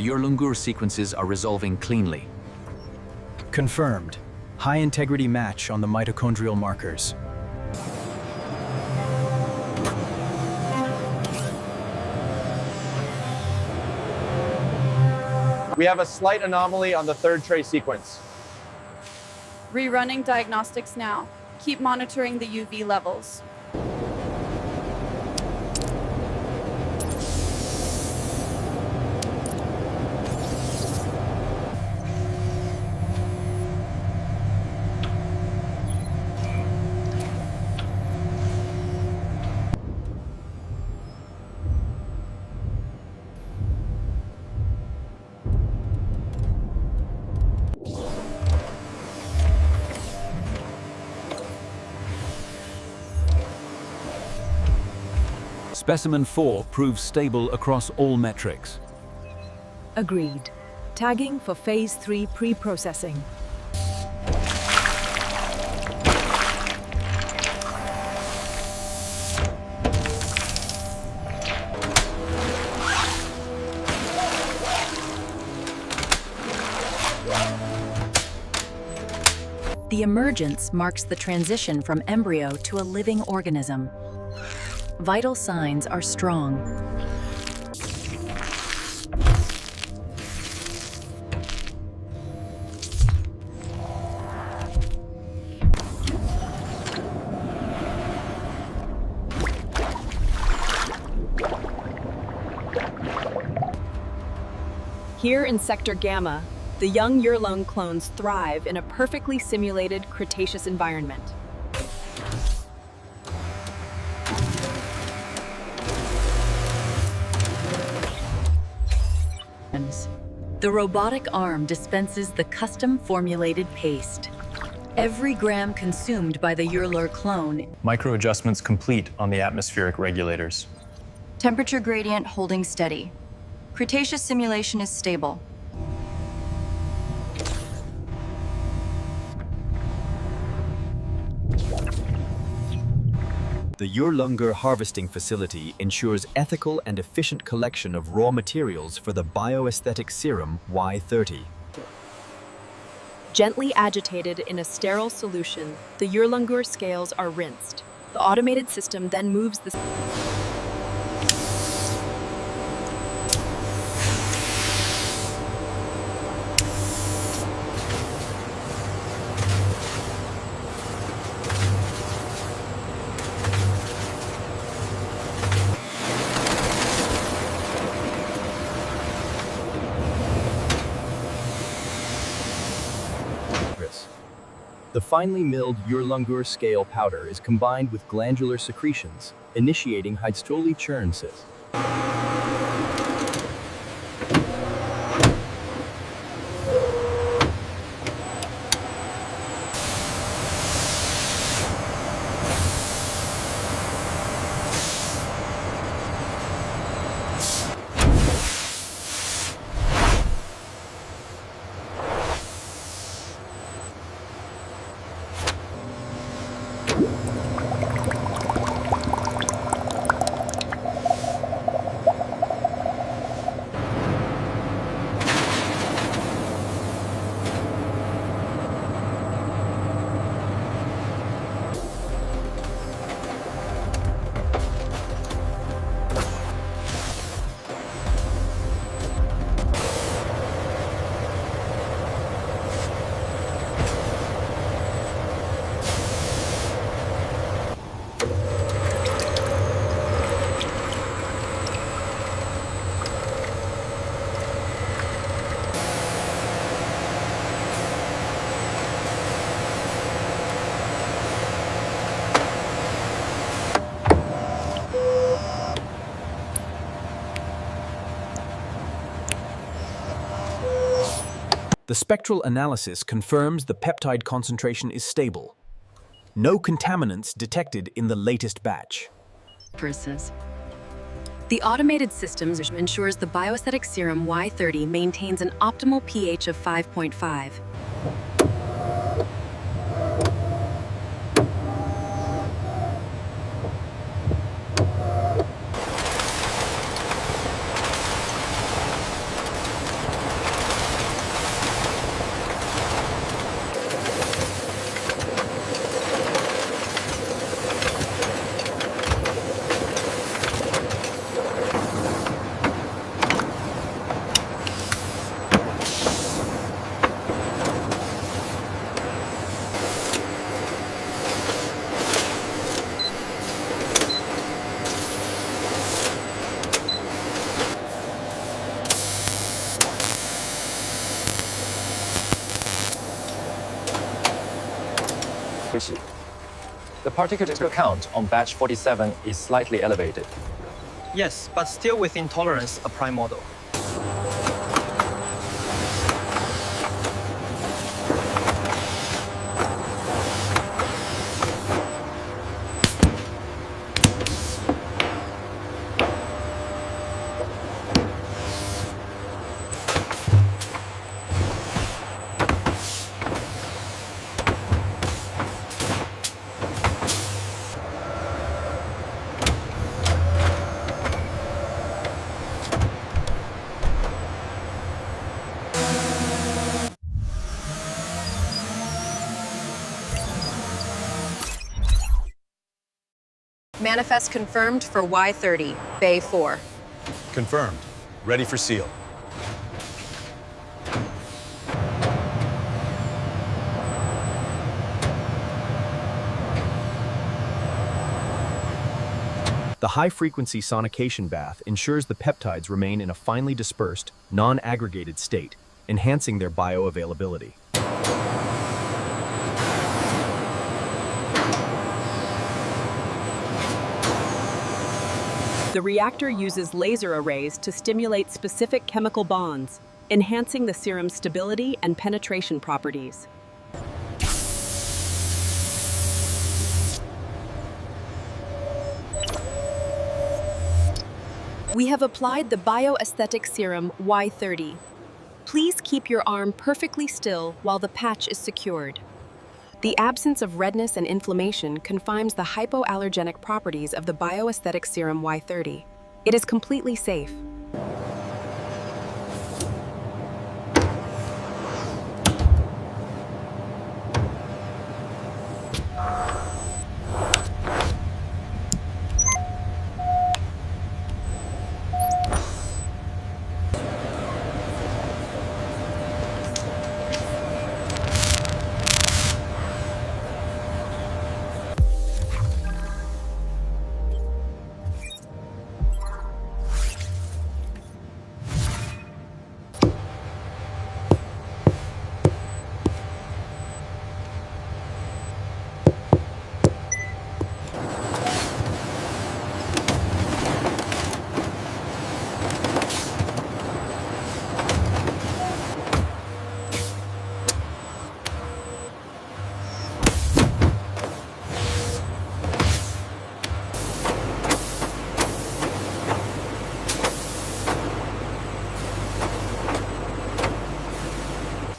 the Yurlunggur sequences are resolving cleanly. Confirmed. High integrity match on the mitochondrial markers. We have a slight anomaly on the third tray sequence. Rerunning diagnostics now. Keep monitoring the UV levels. Specimen 4 proves stable across all metrics. Agreed. Tagging for Phase 3 pre-processing. The emergence marks the transition from embryo to a living organism. Vital signs are strong. Here in Sector Gamma, the young Yurlung clones thrive in a perfectly simulated Cretaceous environment. The robotic arm dispenses the custom-formulated paste. Every gram consumed by the Yurlunggur clone. Micro-adjustments complete on the atmospheric regulators. Temperature gradient holding steady. Cretaceous simulation is stable. The Yurlunggur harvesting facility ensures ethical and efficient collection of raw materials for the bioaesthetic serum Y-30. Gently agitated in a sterile solution, the Yurlunggur scales are rinsed. The automated system then moves the The finely milled Yurlunggur scale powder is combined with glandular secretions, initiating hydrolysis churns. The spectral analysis confirms the peptide concentration is stable. No contaminants detected in the latest batch. The automated systems ensures the bioaesthetic serum Y-30 maintains an optimal pH of 5.5. The particle count on batch 47 is slightly elevated. Yes, but still within tolerance a prime model. Manifest confirmed for Y-30, Bay 4. Confirmed. Ready for seal. The high-frequency sonication bath ensures the peptides remain in a finely dispersed, non-aggregated state, enhancing their bioavailability. The reactor uses laser arrays to stimulate specific chemical bonds, enhancing the serum's stability and penetration properties. We have applied the bioaesthetic serum Y-30. Please keep your arm perfectly still while the patch is secured. The absence of redness and inflammation confirms the hypoallergenic properties of the bioaesthetic serum Y-30. It is completely safe.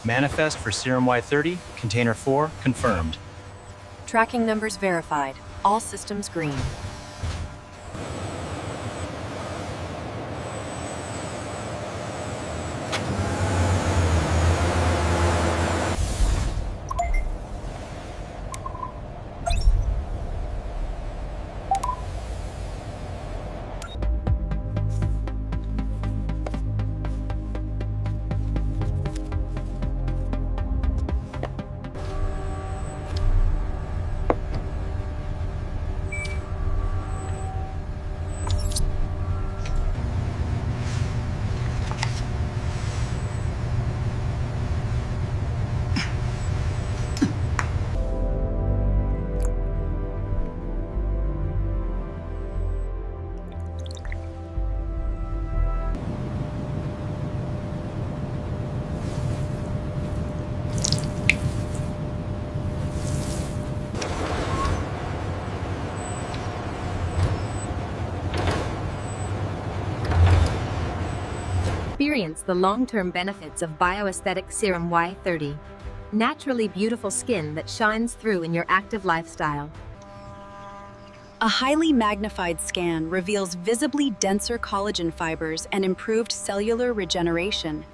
Manifest for Serum Y-30, Container 4, confirmed. Tracking numbers verified. All systems green. Experience the long-term benefits of bioaesthetic serum Y-30. Naturally beautiful skin that shines through in your active lifestyle. A highly magnified scan reveals visibly denser collagen fibers and improved cellular regeneration.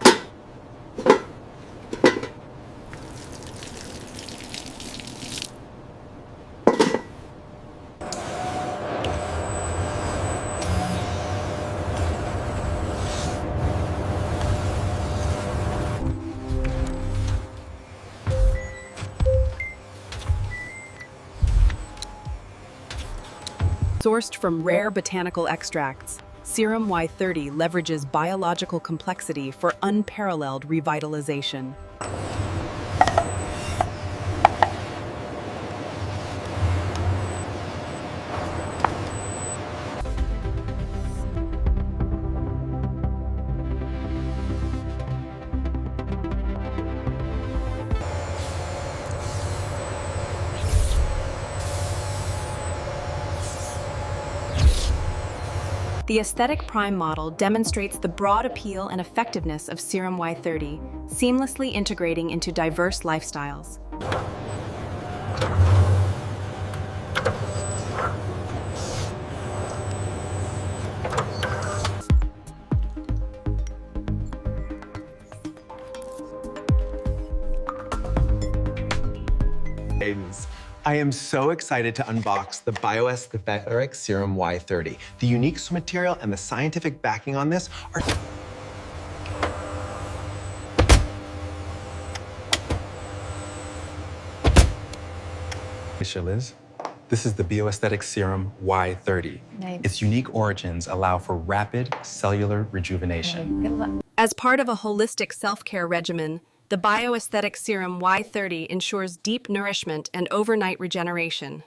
Sourced from rare botanical extracts, Serum Y-30 leverages biological complexity for The aesthetic prime model demonstrates the broad appeal and effectiveness of Serum Y-30, seamlessly integrating into diverse lifestyles. I am so excited to unbox the Bioaesthetic Serum Y-30. The unique material and the scientific backing on this are... Liz, this is the Bioaesthetic Serum Y-30. Nice. Its unique origins allow for rapid cellular rejuvenation. As part of a holistic self-care regimen, the Bioaesthetic Serum Y-30 ensures deep nourishment and overnight regeneration.